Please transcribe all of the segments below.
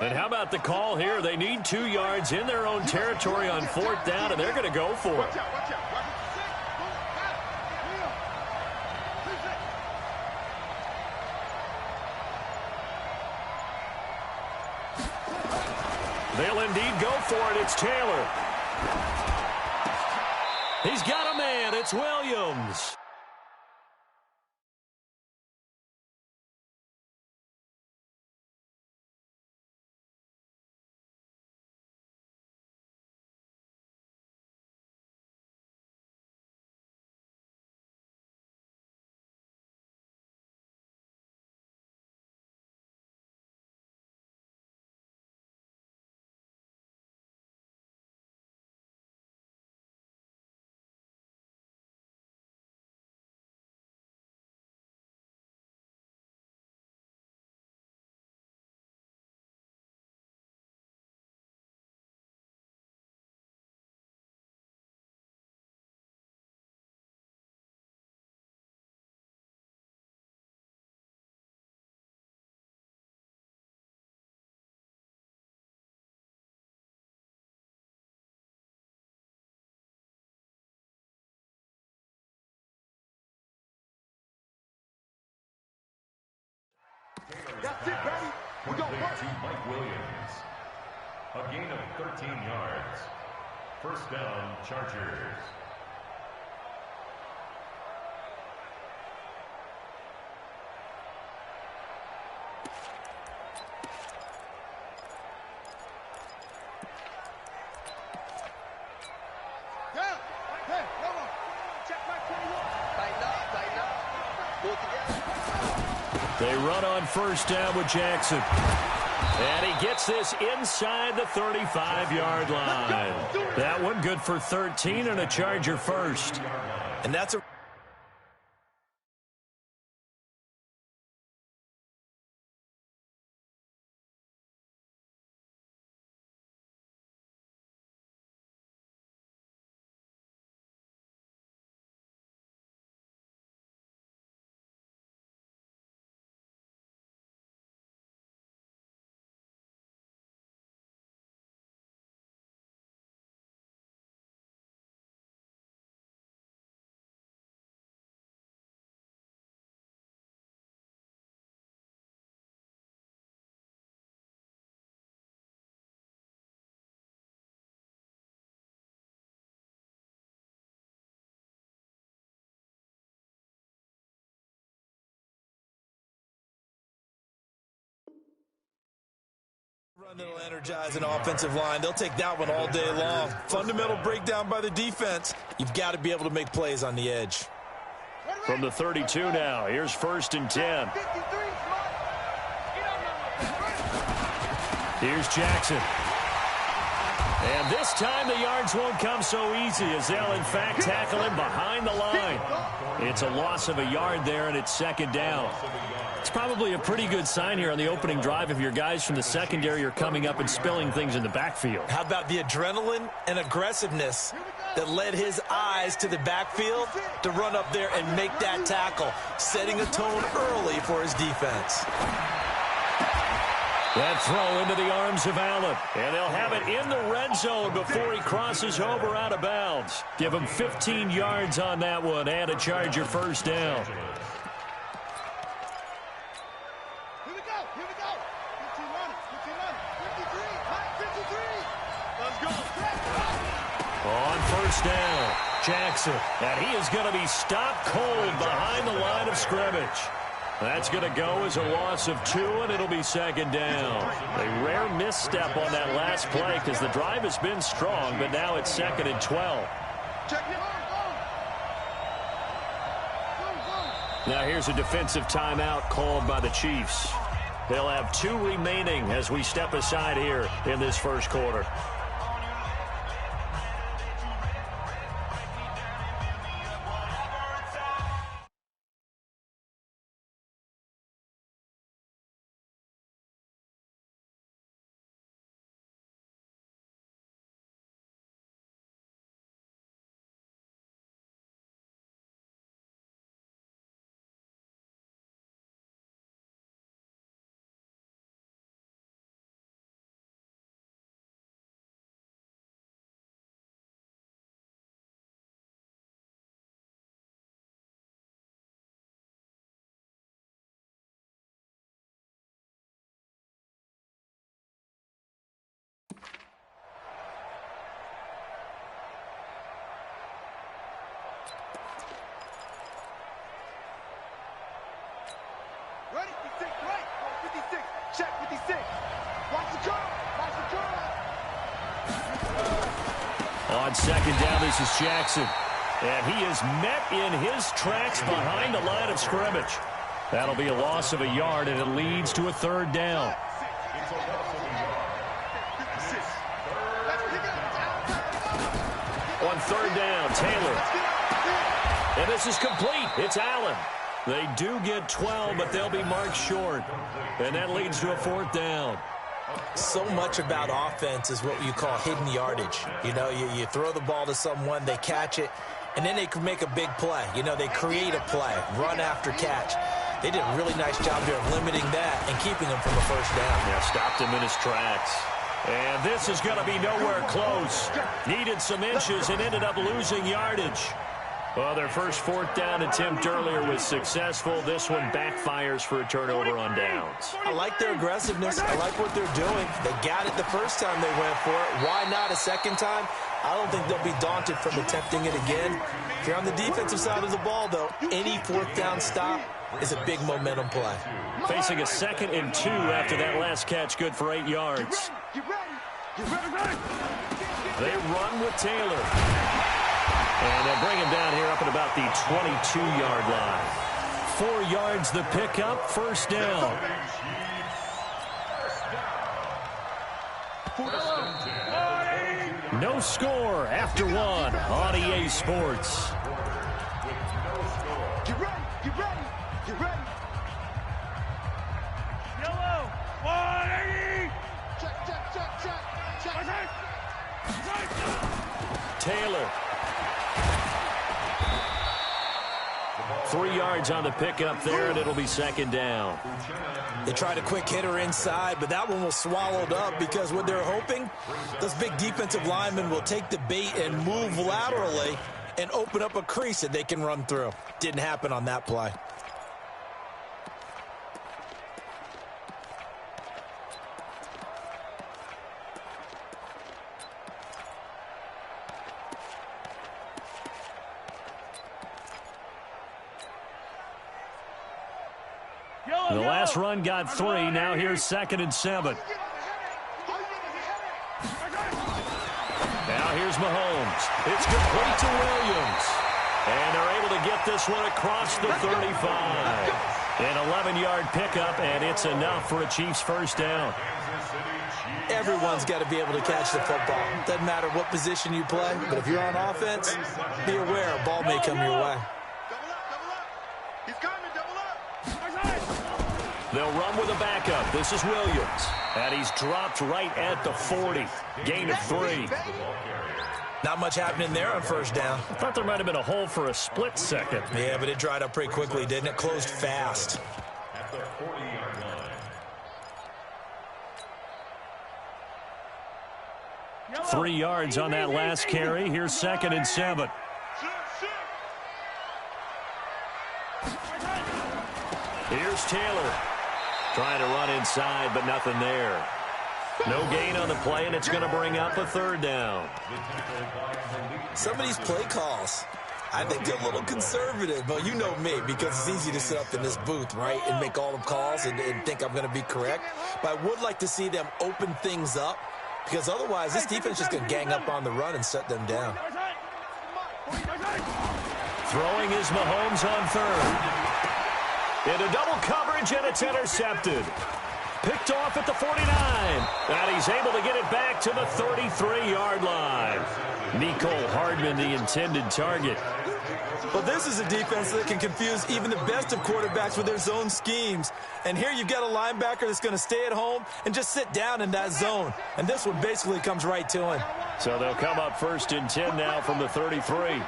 And how about the call here? They need 2 yards in their own territory on 4th down, and they're going to go for it. They'll indeed go for it. It's Taylor. He's got a man. It's Williams. That's it, baby. We go work. To Mike Williams. A gain of 13 yards. First down, Chargers. Yeah. Hey, come on. Check my 21. Tighten up. Pull together. They run on first down with Jackson. And he gets this inside the 35-yard line. That one good for 13 and a Charger first. And that's a run that'll energize an offensive line. They'll take that one all day long. Fundamental breakdown by the defense. You've got to be able to make plays on the edge. From the 32 now, here's 1st and 10. Here's Jackson. And this time the yards won't come so easy as they'll, in fact, tackle him behind the line. It's a loss of a yard there, and it's 2nd down. It's probably a pretty good sign here on the opening drive if your guys from the secondary are coming up and spilling things in the backfield. How about the adrenaline and aggressiveness that led his eyes to the backfield to run up there and make that tackle, setting a tone early for his defense. That throw into the arms of Allen. And they'll have it in the red zone before he crosses over out of bounds. Give him 15 yards on that one and a Charger first down. Here we go. 15 on it. 53. 53. Let's go. On first down, Jackson. And he is going to be stopped cold behind the line of scrimmage. That's going to go as a loss of 2, and it'll be 2nd down. A rare misstep on that last play because the drive has been strong, but now it's 2nd and 12. Now here's a defensive timeout called by the Chiefs. They'll have 2 remaining as we step aside here in this first quarter. 56. Check 56. Watch the curve. Watch the curve. On second down, this is Jackson. And he is met in his tracks behind the line of scrimmage. That'll be a loss of a yard, and it leads to a third down. On third down, Taylor. And this is complete. It's Allen. They do get 12, but they'll be marked short. And that leads to a fourth down. So much about offense is what you call hidden yardage. You know, you throw the ball to someone, they catch it, and then they can make a big play. You know, they create a play, run after catch. They did a really nice job there of limiting that and keeping him from a first down. Yeah, stopped him in his tracks. And this is going to be nowhere close. Needed some inches and ended up losing yardage. Well, their first fourth down attempt earlier was successful. This one backfires for a turnover on downs. I like their aggressiveness. I like what they're doing. They got it the first time they went for it. Why not a second time? I don't think they'll be daunted from attempting it again. If you're on the defensive side of the ball, though, any fourth down stop is a big momentum play. Facing a 2nd and 2 after that last catch, good for 8 yards. They run with Taylor. And they'll bring him down here up at about the 22-yard line. 4 yards the pickup, first down. No score after 1 on EA Sports. Get ready. Get ready. Get ready. Yellow. 180. Check. Taylor. 3 yards on the pickup there, and it'll be second down. They tried a quick hitter inside, but that one was swallowed up because what they're hoping, those big defensive linemen will take the bait and move laterally and open up a crease that they can run through. Didn't happen on that play. The last run got 3. Now here's 2nd and 7. Now here's Mahomes. It's complete to Williams. And they're able to get this one across the 35. An 11-yard pickup, and it's enough for a Chiefs first down. Everyone's got to be able to catch the football. Doesn't matter what position you play, but if you're on offense, be aware a ball may come your way. He's coming. Double up. They'll run with a backup. This is Williams. And he's dropped right at the 40. Gain of 3. Not much happening there on first down. I thought there might have been a hole for a split second. Yeah, but it dried up pretty quickly, didn't it? Closed fast. At the 40-yard line. 3 yards on that last carry. Here's 2nd and 7. Here's Taylor. Trying to run inside, but nothing there. No gain on the play, and it's going to bring up a third down. Some of these play calls, I think they're a little conservative, but you know me, because it's easy to sit up in this booth, right, and make all the calls and think I'm going to be correct. But I would like to see them open things up, because otherwise this defense is just going to gang up on the run and shut them down. Throwing is Mahomes on third. Into double coverage, and it's intercepted. Picked off at the 49. And he's able to get it back to the 33-yard line. Nicole Hardman, the intended target. Well, this is a defense that can confuse even the best of quarterbacks with their zone schemes. And here you've got a linebacker that's going to stay at home and just sit down in that zone. And this one basically comes right to him. So they'll come up 1st and 10 now from the 33.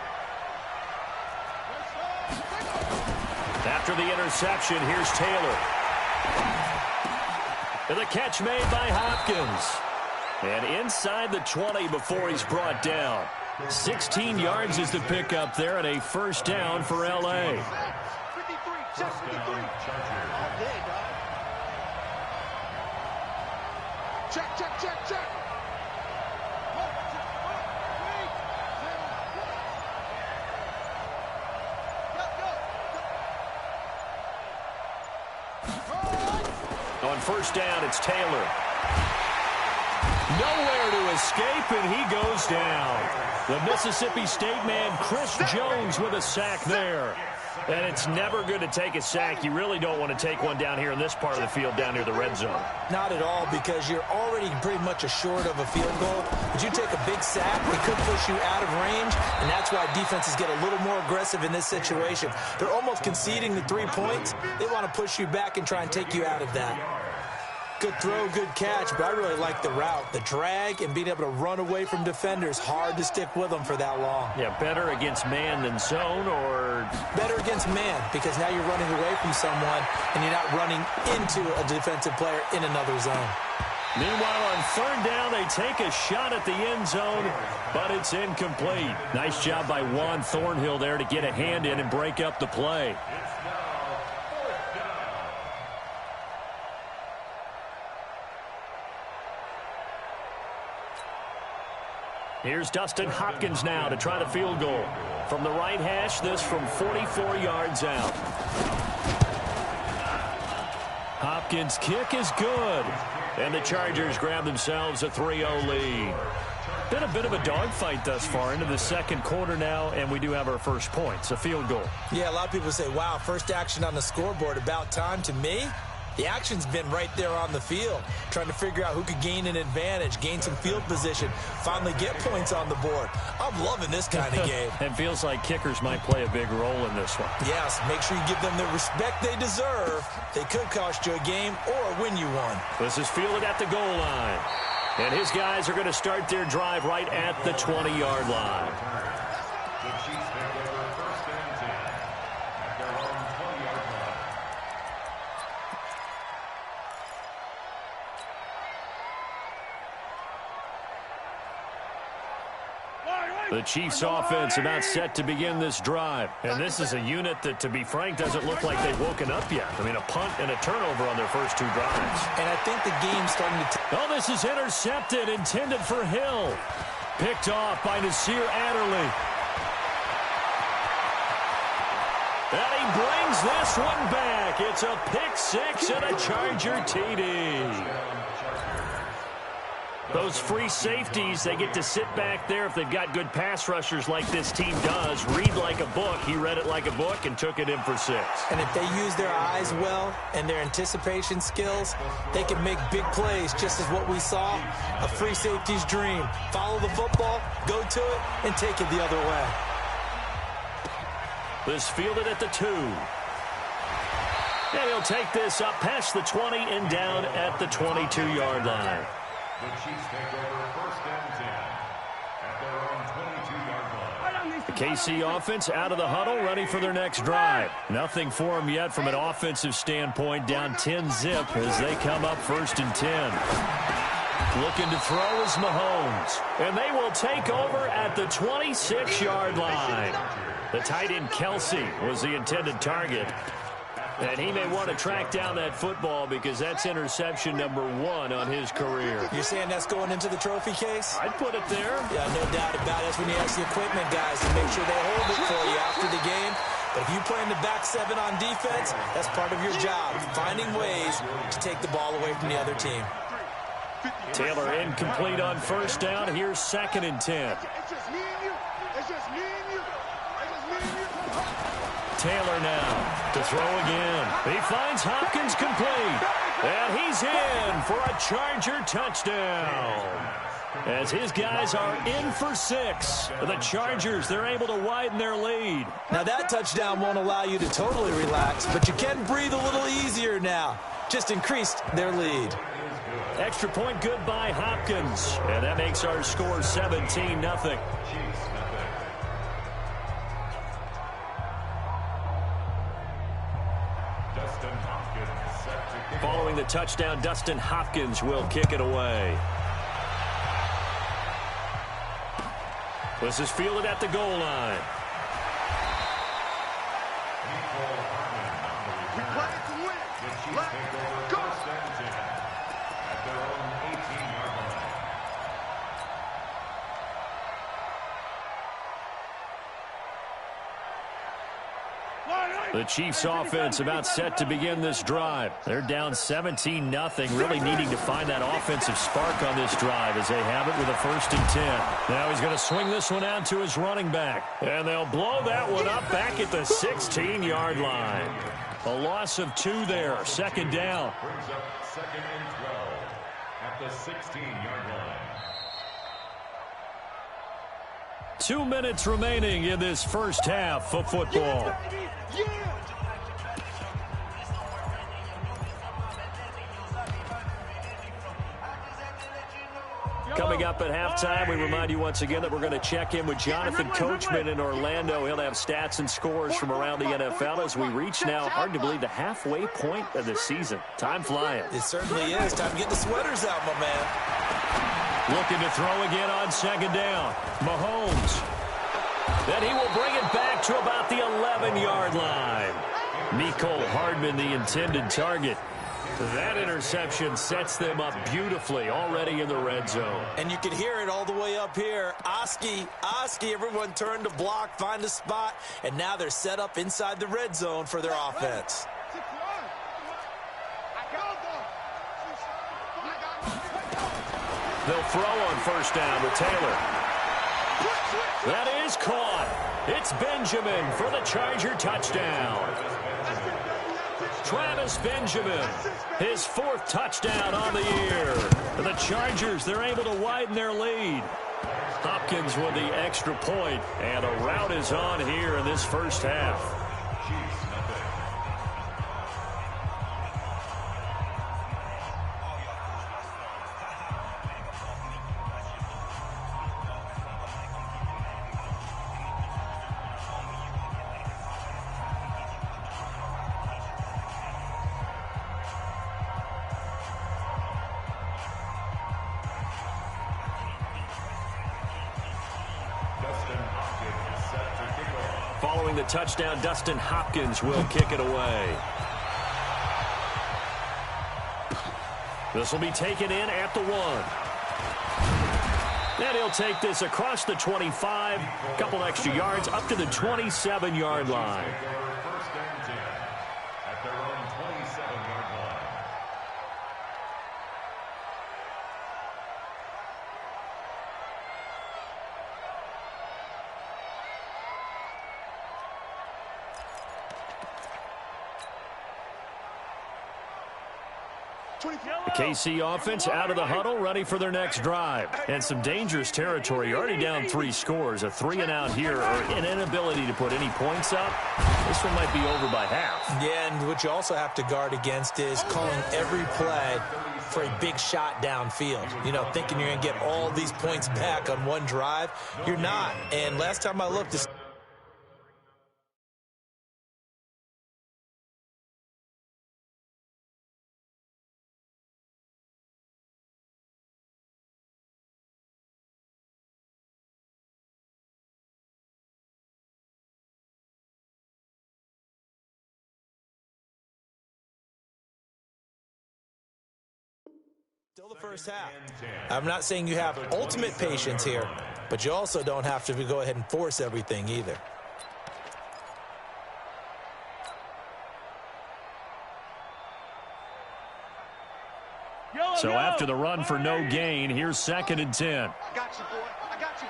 After the interception, here's Taylor. And the catch made by Hopkins. And inside the 20 before he's brought down. 16 yards is the pickup there, and a first down for L.A. Check. On On first down, it's Taylor. Nowhere to escape, and he goes down. The Mississippi State man, Chris Jones, with a sack there. And it's never good to take a sack. You really don't want to take one down here in this part of the field, down near the red zone. Not at all, because you're already pretty much assured of a field goal. But you take a big sack, it could push you out of range, and that's why defenses get a little more aggressive in this situation. They're almost conceding the 3 points. They want to push you back and try and take you out of that. Good throw, good catch, but I really like the route. The drag and being able to run away from defenders. Hard to stick with them for that long. Yeah, better against man than zone, or? Better against man, because now you're running away from someone and you're not running into a defensive player in another zone. Meanwhile, on third down, they take a shot at the end zone, but it's incomplete. Nice job by Juan Thornhill there to get a hand in and break up the play. Here's Dustin Hopkins now to try the field goal. From the right hash, this from 44 yards out. Hopkins' kick is good. And the Chargers grab themselves a 3-0 lead. Been a bit of a dogfight thus far into the second quarter now, and we do have our first points, a field goal. Yeah, a lot of people say, wow, first action on the scoreboard, about time. To me, the action's been right there on the field, trying to figure out who could gain an advantage, gain some field position, finally get points on the board. I'm loving this kind of game. It feels like kickers might play a big role in this one. Yes, make sure you give them the respect they deserve. They could cost you a game or win you one. This is fielded at the goal line. And his guys are going to start their drive right at the 20-yard line. The Chiefs take over first and 10 at their own 20-yard line. The Chiefs offense about set to begin this drive. And this is a unit that, to be frank, doesn't look like they've woken up yet. I mean, a punt and a turnover on their first 2 drives. And I think the game's starting to... Oh, this is intercepted, intended for Hill. Picked off by Nasir Adderley. And he brings this one back. It's a pick 6 and a Charger TD. Those free safeties, they get to sit back there if they've got good pass rushers like this team does. Read like a book. He read it like a book and took it in for 6. And if they use their eyes well and their anticipation skills, they can make big plays, just as what we saw, a free safety's dream. Follow the football, go to it, and take it the other way. This fielded at the 2. And he'll take this up past the 20 and down at the 22-yard line. The Chiefs take over first and 10 at their own 22-yard line. The KC offense out of the huddle, ready for their next drive. Nothing for them yet from an offensive standpoint, down 10-zip as they come up first and 10. Looking to throw is Mahomes. And they will take over at the 26-yard line. The tight end Kelsey was the intended target. And he may want to track down that football because that's interception number 1 on his career. You're saying that's going into the trophy case? I'd put it there. Yeah, no doubt about it. That's when you ask the equipment guys to make sure they hold it for you after the game. But if you play in the back 7 on defense, that's part of your job, finding ways to take the ball away from the other team. Taylor incomplete on first down. Here's 2nd and 10. It's just me and you. It's just me and you. It's just me and you. Taylor now to throw again. He finds Hopkins complete. And he's in for a Charger touchdown. As his guys are in for 6. The Chargers, they're able to widen their lead. Now that touchdown won't allow you to totally relax, but you can breathe a little easier now. Just increased their lead. Extra point good by Hopkins. And that makes our score 17-0. Following the touchdown, Dustin Hopkins will kick it away. This is fielded at the goal line. We play it to win. Let's go. At their own 18-yard line. The Chiefs offense about set to begin this drive. They're down 17-0, really needing to find that offensive spark on this drive as they have it with a 1st and 10. Now he's going to swing this one out to his running back. And they'll blow that one up back at the 16-yard line. A loss of 2 there. 2nd down. Brings up 2nd and 12 at the 16-yard line. 2 minutes remaining in this first half of football. Coming up at halftime, we remind you once again that we're going to check in with Jonathan Coachman in Orlando. He'll have stats and scores from around the NFL as we reach now, hard to believe, the halfway point of the season. Time flying. It certainly is. Time to get the sweaters out, my man. Looking to throw again on 2nd down. Mahomes. Then he will bring it back to about the 11-yard line. Mecole Hardman, the intended target. That interception sets them up beautifully already in the red zone. And you can hear it all the way up here. Oski, everyone turned to block, find a spot, and now they're set up inside the red zone for their offense. They'll throw on 1st down with Taylor. That is caught. It's Benjamin for the Charger touchdown. Travis Benjamin, his 4th touchdown on the year. The Chargers, they're able to widen their lead. Hopkins with the extra point, and a rout is on here in this first half. Following the touchdown, Dustin Hopkins will kick it away. This will be taken in at the 1. And he'll take this across the 25, a couple extra yards, up to the 27-yard line. 1st and 10 at their own 27-yard line. The KC offense out of the huddle, ready for their next drive. And some dangerous territory. You're already down 3 scores. A 3-and-out here, or an inability to put any points up. This one might be over by half. Yeah, and what you also have to guard against is calling every play for a big shot downfield. You know, thinking you're going to get all these points back on one drive. You're not. And last time I looked, this still the first half. I'm not saying you have ultimate patience here, but you also don't have to go ahead and force everything either. So after the run for no gain, here's 2nd and 10. I got you, boy. I got you,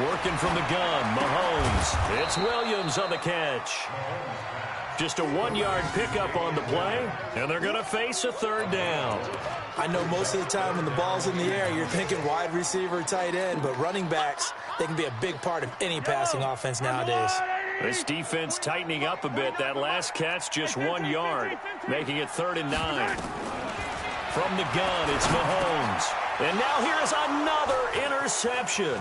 boy. Working from the gun, Mahomes. It's Williams on the catch. Just a 1-yard pickup on the play, and they're going to face a 3rd down. I know most of the time when the ball's in the air, you're thinking wide receiver, tight end, but running backs, they can be a big part of any passing offense nowadays. This defense tightening up a bit. That last catch, just 1 yard, making it 3rd and 9. From the gun, it's Mahomes. And now here's another interception.